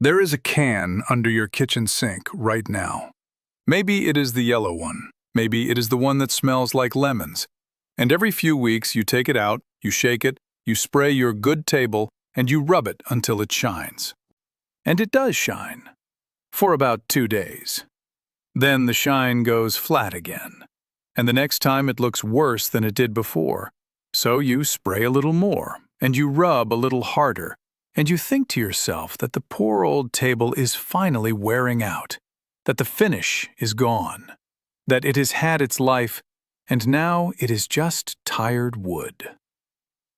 There is a can under your kitchen sink right now. Maybe it is the yellow one. Maybe it is the one that smells like lemons. And every few weeks you take it out, you shake it, you spray your good table, and you rub it until it shines. And it does shine. For about 2 days. Then the shine goes flat again. And the next time it looks worse than it did before. So you spray a little more, and you rub a little harder, and you think to yourself that the poor old table is finally wearing out, that the finish is gone, that it has had its life, and now it is just tired wood.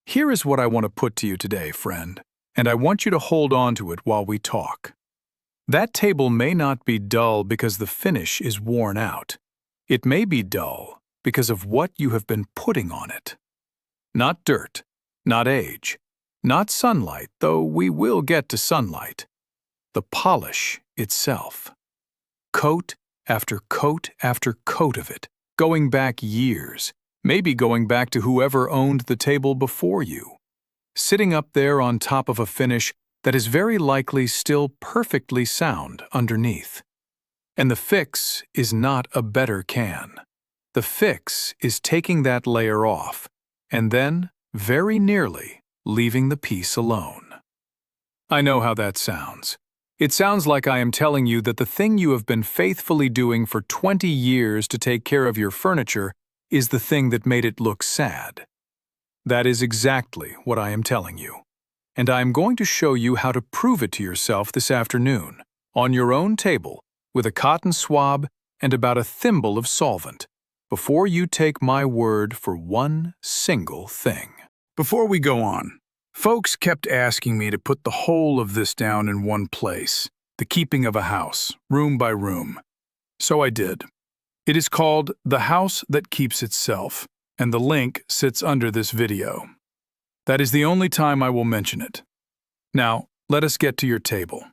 Here is what I want to put to you today, friend, and I want you to hold on to it while we talk. That table may not be dull because the finish is worn out. It may be dull because of what you have been putting on it. Not dirt, not age, not sunlight, though we will get to sunlight. The polish itself. Coat after coat after coat of it, going back years, maybe going back to whoever owned the table before you. Sitting up there on top of a finish that is very likely still perfectly sound underneath. And the fix is not a better can. The fix is taking that layer off, and then, very nearly, leaving the piece alone. I know how that sounds. It sounds like I am telling you that the thing you have been faithfully doing for 20 years to take care of your furniture is the thing that made it look sad. That is exactly what I am telling you. And I am going to show you how to prove it to yourself this afternoon, on your own table, with a cotton swab and about a thimble of solvent, before you take my word for one single thing. Before we go on, folks kept asking me to put the whole of this down in one place, the keeping of a house, room by room. So I did. It is called The House That Keeps Itself, and the link sits under this video. That is the only time I will mention it. Now, let us get to your table.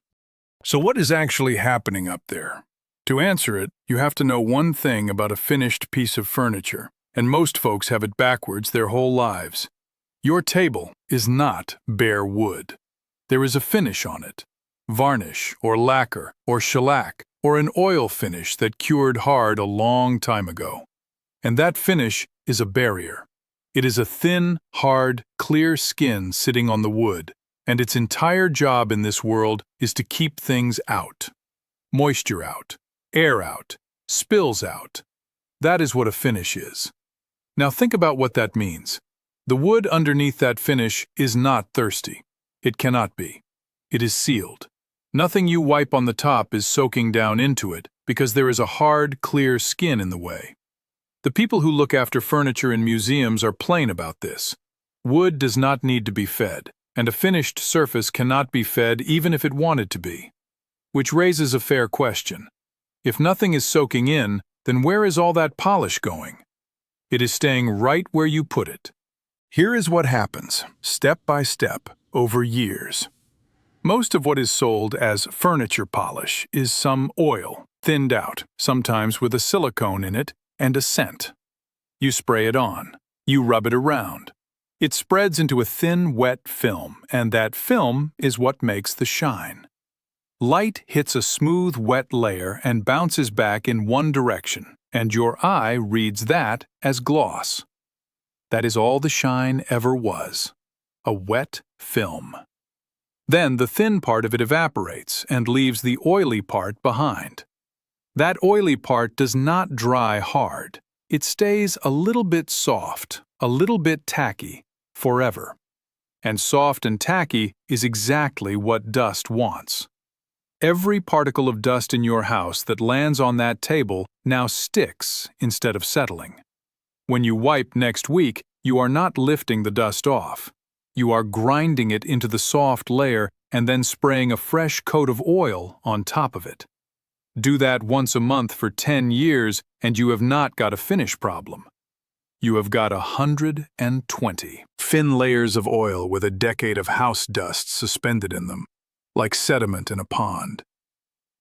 So what is actually happening up there? To answer it, you have to know one thing about a finished piece of furniture, and most folks have it backwards their whole lives. Your table is not bare wood. There is a finish on it. Varnish, or lacquer, or shellac, or an oil finish that cured hard a long time ago. And that finish is a barrier. It is a thin, hard, clear skin sitting on the wood, and its entire job in this world is to keep things out. Moisture out, air out, spills out. That is what a finish is. Now think about what that means. The wood underneath that finish is not thirsty. It cannot be. It is sealed. Nothing you wipe on the top is soaking down into it because there is a hard, clear skin in the way. The people who look after furniture in museums are plain about this. Wood does not need to be fed, and a finished surface cannot be fed even if it wanted to be. Which raises a fair question. If nothing is soaking in, then where is all that polish going? It is staying right where you put it. Here is what happens, step by step, over years. Most of what is sold as furniture polish is some oil, thinned out, sometimes with a silicone in it, and a scent. You spray it on. You rub it around. It spreads into a thin, wet film, and that film is what makes the shine. Light hits a smooth, wet layer and bounces back in one direction, and your eye reads that as gloss. That is all the shine ever was. A wet film. Then the thin part of it evaporates and leaves the oily part behind. That oily part does not dry hard. It stays a little bit soft, a little bit tacky, forever. And soft and tacky is exactly what dust wants. Every particle of dust in your house that lands on that table now sticks instead of settling. When you wipe next week, you are not lifting the dust off. You are grinding it into the soft layer and then spraying a fresh coat of oil on top of it. Do that once a month for 10 years and you have not got a finish problem. You have got 120 thin layers of oil with a decade of house dust suspended in them, like sediment in a pond.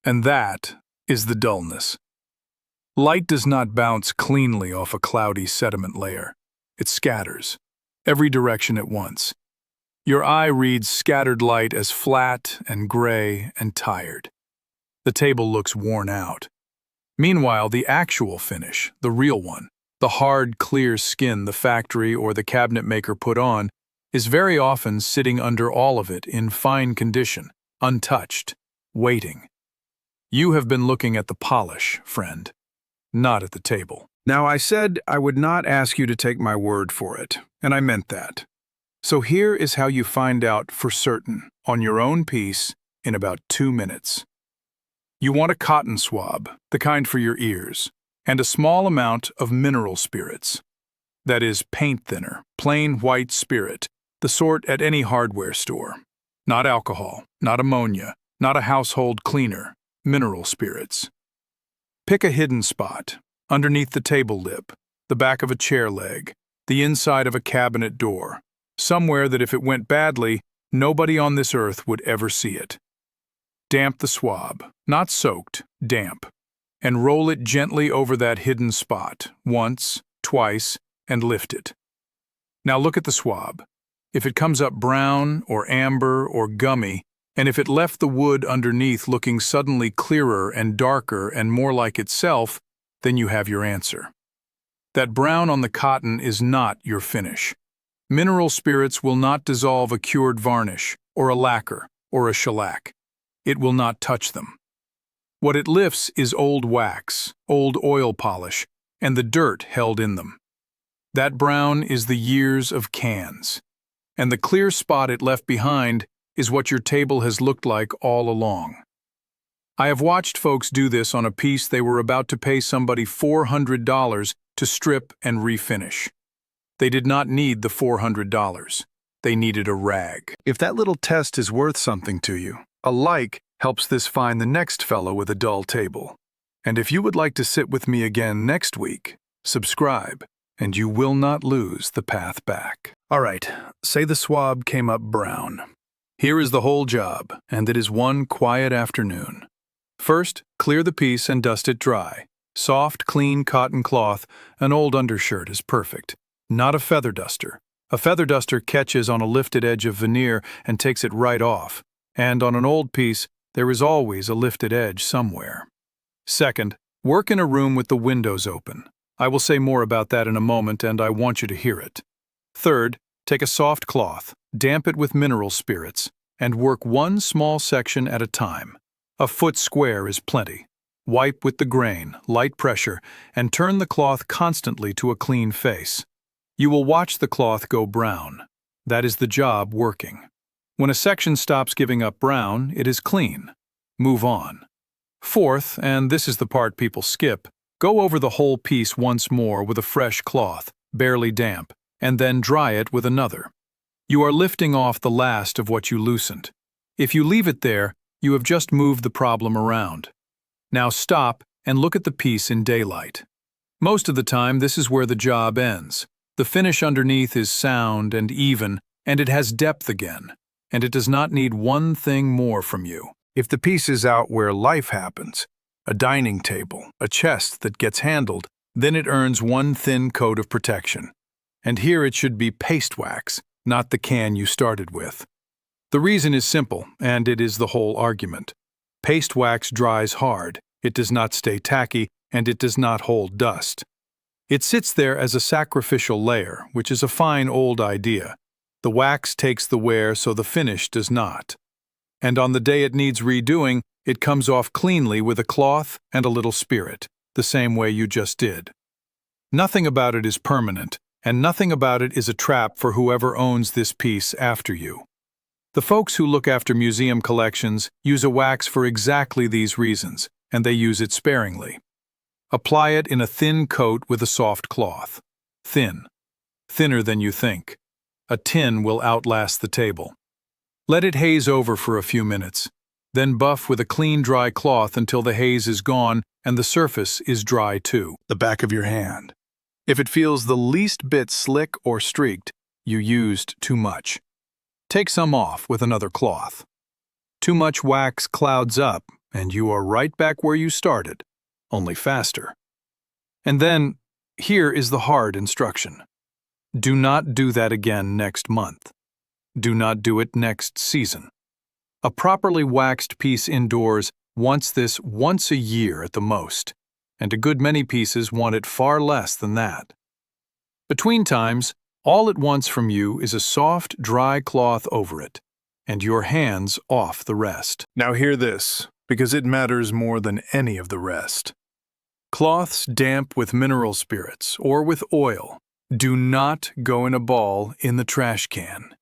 And that is the dullness. Light does not bounce cleanly off a cloudy sediment layer. It scatters, every direction at once. Your eye reads scattered light as flat and gray and tired. The table looks worn out. Meanwhile, the actual finish, the real one, the hard, clear skin the factory or the cabinet maker put on, is very often sitting under all of it in fine condition, untouched, waiting. You have been looking at the polish, friend, not at the table. Now, I said I would not ask you to take my word for it, and I meant that. So here is how you find out for certain, on your own piece, in about 2 minutes. You want a cotton swab, the kind for your ears, and a small amount of mineral spirits. That is paint thinner, plain white spirit, the sort at any hardware store. Not alcohol, not ammonia, not a household cleaner, mineral spirits. Pick a hidden spot, underneath the table lip, the back of a chair leg, the inside of a cabinet door, somewhere that if it went badly, nobody on this earth would ever see it. Damp the swab, not soaked, damp, and roll it gently over that hidden spot, once, twice, and lift it. Now look at the swab. If it comes up brown or amber or gummy, and if it left the wood underneath looking suddenly clearer and darker and more like itself, then you have your answer. That brown on the cotton is not your finish. Mineral spirits will not dissolve a cured varnish, or a lacquer, or a shellac. It will not touch them. What it lifts is old wax, old oil polish, and the dirt held in them. That brown is the years of cans. And the clear spot it left behind is what your table has looked like all along. I have watched folks do this on a piece they were about to pay somebody $400 to strip and refinish. They did not need the $400. They needed a rag. If that little test is worth something to you, a like helps this find the next fellow with a dull table. And if you would like to sit with me again next week, subscribe, and you will not lose the path back. All right, say the swab came up brown. Here is the whole job, and it is one quiet afternoon. First, clear the piece and dust it dry. Soft, clean cotton cloth, an old undershirt is perfect. Not a feather duster. A feather duster catches on a lifted edge of veneer and takes it right off. And on an old piece, there is always a lifted edge somewhere. Second, work in a room with the windows open. I will say more about that in a moment, and I want you to hear it. Third, take a soft cloth, damp it with mineral spirits, and work one small section at a time. A foot square is plenty. Wipe with the grain, light pressure, and turn the cloth constantly to a clean face. You will watch the cloth go brown. That is the job working. When a section stops giving up brown, it is clean. Move on. Fourth, and this is the part people skip, go over the whole piece once more with a fresh cloth, barely damp, and then dry it with another. You are lifting off the last of what you loosened. If you leave it there, you have just moved the problem around. Now stop and look at the piece in daylight. Most of the time, this is where the job ends. The finish underneath is sound and even, and it has depth again, and it does not need one thing more from you. If the piece is out where life happens, a dining table, a chest that gets handled, then it earns one thin coat of protection. And here it should be paste wax, not the can you started with. The reason is simple, and it is the whole argument. Paste wax dries hard, it does not stay tacky, and it does not hold dust. It sits there as a sacrificial layer, which is a fine old idea. The wax takes the wear so the finish does not. And on the day it needs redoing, it comes off cleanly with a cloth and a little spirit, the same way you just did. Nothing about it is permanent, and nothing about it is a trap for whoever owns this piece after you. The folks who look after museum collections use a wax for exactly these reasons, and they use it sparingly. Apply it in a thin coat with a soft cloth. Thin. Thinner than you think. A tin will outlast the table. Let it haze over for a few minutes. Then buff with a clean, dry cloth until the haze is gone and the surface is dry too. The back of your hand. If it feels the least bit slick or streaked, you used too much. Take some off with another cloth. Too much wax clouds up, and you are right back where you started, only faster. And then, here is the hard instruction. Do not do that again next month. do not do it next season. A properly waxed piece indoors wants this once a year at the most, and a good many pieces want it far less than that. Between times, all it wants from you is a soft, dry cloth over it, and your hands off the rest. Now hear this, because it matters more than any of the rest. Cloths damp with mineral spirits or with oil do not go in a ball in the trash can.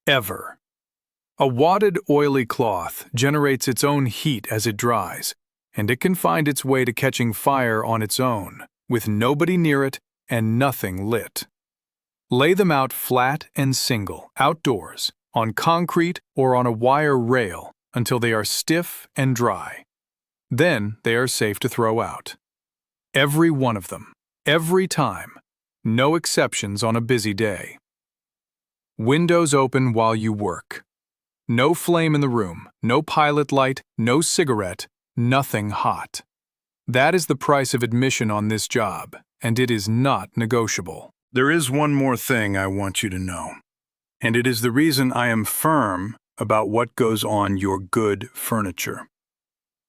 Ever. A wadded, oily cloth generates its own heat as it dries, and it can find its way to catching fire on its own, with nobody near it and nothing lit. Lay them out flat and single, outdoors, on concrete or on a wire rail until they are stiff and dry. Then they are safe to throw out. Every one of them, every time, no exceptions on a busy day. Windows open while you work. No flame in the room, no pilot light, no cigarette, nothing hot. That is the price of admission on this job, and it is not negotiable. There is one more thing I want you to know, and it is the reason I am firm about what goes on your good furniture.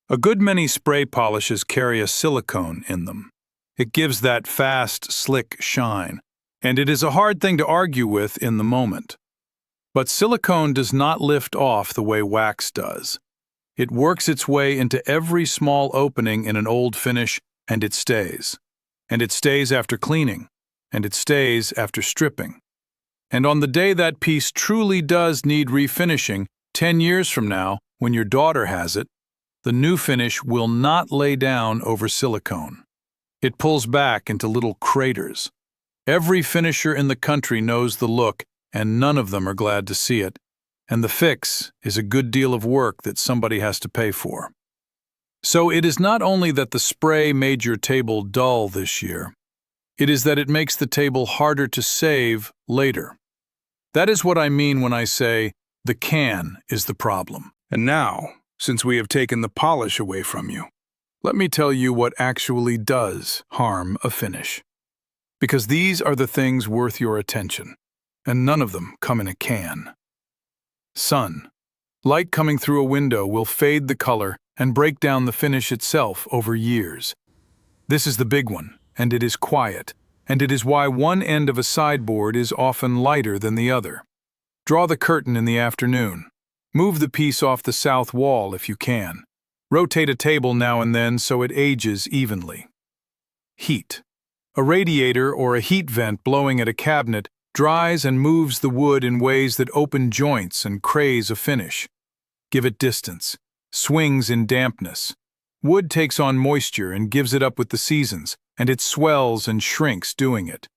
A good many spray polishes carry a silicone in them. It gives that fast, slick shine, and it is a hard thing to argue with in the moment. But silicone does not lift off the way wax does. It works its way into every small opening in an old finish, and it stays. And it stays after cleaning, and it stays after stripping. And on the day that piece truly does need refinishing, 10 years from now, when your daughter has it, the new finish will not lay down over silicone. It pulls back into little craters. Every finisher in the country knows the look, and none of them are glad to see it. And the fix is a good deal of work that somebody has to pay for. So it is not only that the spray made your table dull this year, it is that it makes the table harder to save later. That is what I mean when I say the can is the problem. And now, since we have taken the polish away from you, let me tell you what actually does harm a finish. Because these are the things worth your attention, and none of them come in a can. Sun. Light coming through a window will fade the color and break down the finish itself over years. This is the big one, and it is quiet, and it is why one end of a sideboard is often lighter than the other. Draw the curtain in the afternoon. Move the piece off the south wall if you can. Rotate a table now and then so it ages evenly. Heat. A radiator or a heat vent blowing at a cabinet dries and moves the wood in ways that open joints and craze a finish. Give it distance. Swings in dampness. Wood takes on moisture and gives it up with the seasons, and it swells and shrinks doing it.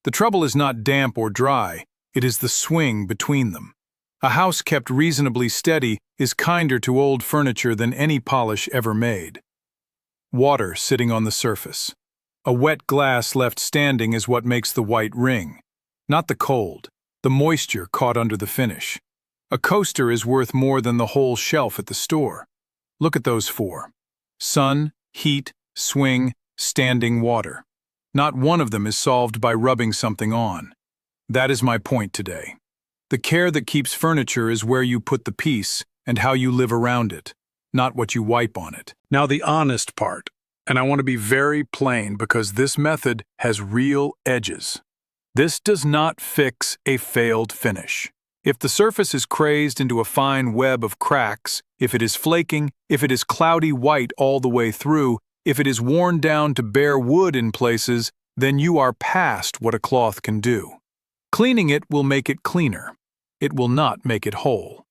The trouble is not damp or dry, it is the swing between them. A house kept reasonably steady is kinder to old furniture than any polish ever made. Water sitting on the surface. A wet glass left standing is what makes the white ring. Not the cold, the moisture caught under the finish. A coaster is worth more than the whole shelf at the store. Look at those four. Sun, heat, swing, standing water. Not one of them is solved by rubbing something on. That is my point today. The care that keeps furniture is where you put the piece and how you live around it, not what you wipe on it. Now the honest part, and I want to be very plain because this method has real edges. This does not fix a failed finish. If the surface is crazed into a fine web of cracks, if it is flaking, if it is cloudy white all the way through, if it is worn down to bare wood in places, then you are past what a cloth can do. Cleaning it will make it cleaner. It will not make it whole.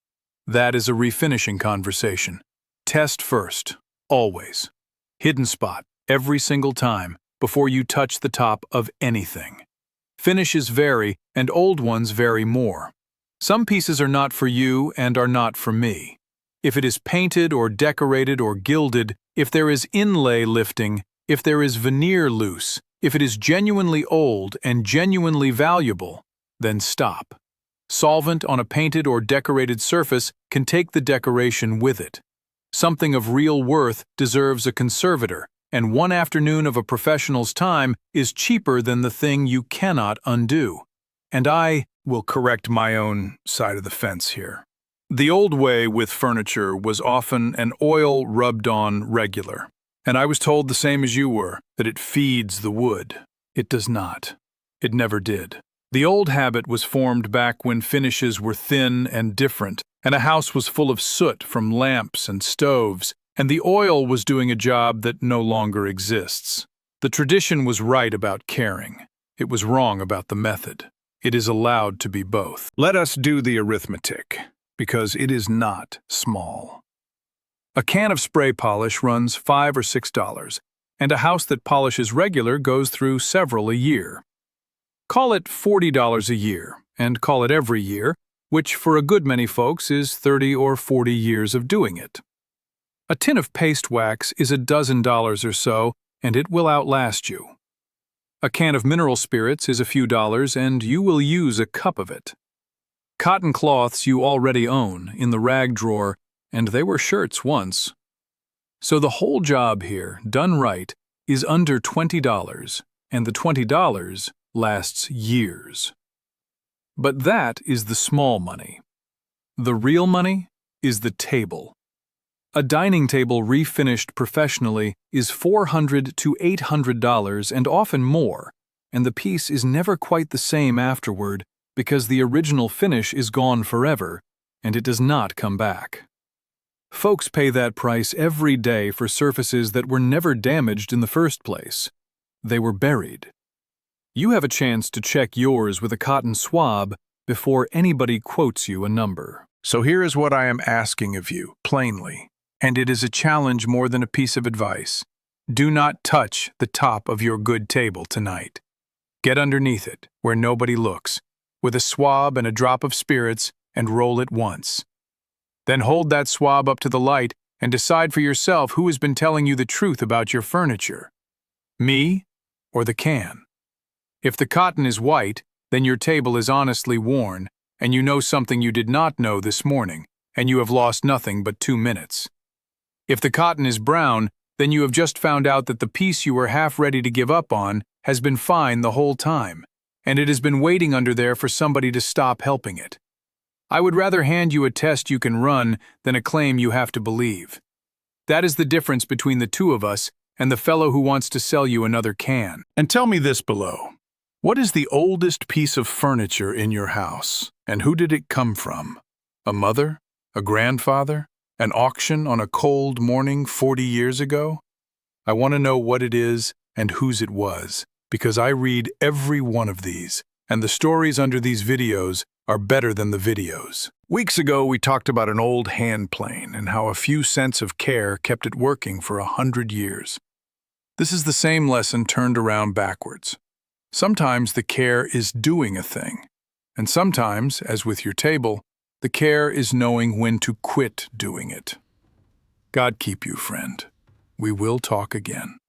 That is a refinishing conversation. Test first, always. Hidden spot, every single time, before you touch the top of anything. Finishes vary, and old ones vary more. Some pieces are not for you and are not for me. If it is painted or decorated or gilded, if there is inlay lifting, if there is veneer loose, if it is genuinely old and genuinely valuable, then stop. Solvent on a painted or decorated surface can take the decoration with it. Something of real worth deserves a conservator, and one afternoon of a professional's time is cheaper than the thing you cannot undo. And I will correct my own side of the fence here. The old way with furniture was often an oil rubbed on regular, and I was told the same as you were, that it feeds the wood. It does not. It never did. The old habit was formed back when finishes were thin and different, and a house was full of soot from lamps and stoves, and the oil was doing a job that no longer exists. The tradition was right about caring. It was wrong about the method. It is allowed to be both. Let us do the arithmetic, because it is not small. A can of spray polish runs $5 or $6, and a house that polishes regular goes through several a year. Call it $40 a year, and call it every year, which for a good many folks is 30 or 40 years of doing it. A tin of paste wax is $12 or so, and it will outlast you. A can of mineral spirits is a few dollars, and you will use a cup of it. Cotton cloths you already own in the rag drawer, and they were shirts once. So the whole job here, done right, is under $20, and the $20 lasts years. But that is the small money. The real money is the table. A dining table refinished professionally is $400 to $800 and often more, and the piece is never quite the same afterward because the original finish is gone forever and it does not come back. Folks pay that price every day for surfaces that were never damaged in the first place. They were buried. You have a chance to check yours with a cotton swab before anybody quotes you a number. So here is what I am asking of you, plainly, and it is a challenge more than a piece of advice. Do not touch the top of your good table tonight. Get underneath it, where nobody looks, with a swab and a drop of spirits, and roll it once. Then hold that swab up to the light and decide for yourself who has been telling you the truth about your furniture. Me or the can? If the cotton is white, then your table is honestly worn, and you know something you did not know this morning, and you have lost nothing but 2 minutes. If the cotton is brown, then you have just found out that the piece you were half ready to give up on has been fine the whole time, and it has been waiting under there for somebody to stop helping it. I would rather hand you a test you can run than a claim you have to believe. That is the difference between the two of us and the fellow who wants to sell you another can. And tell me this below. What is the oldest piece of furniture in your house, and who did it come from? A mother? A grandfather? An auction on a cold morning 40 years ago? I want to know what it is and whose it was, because I read every one of these, and the stories under these videos are better than the videos. Weeks ago, we talked about an old hand plane and how a few cents of care kept it working for 100 years. This is the same lesson turned around backwards. Sometimes the care is doing a thing, and sometimes, as with your table, the care is knowing when to quit doing it. God keep you, friend. We will talk again.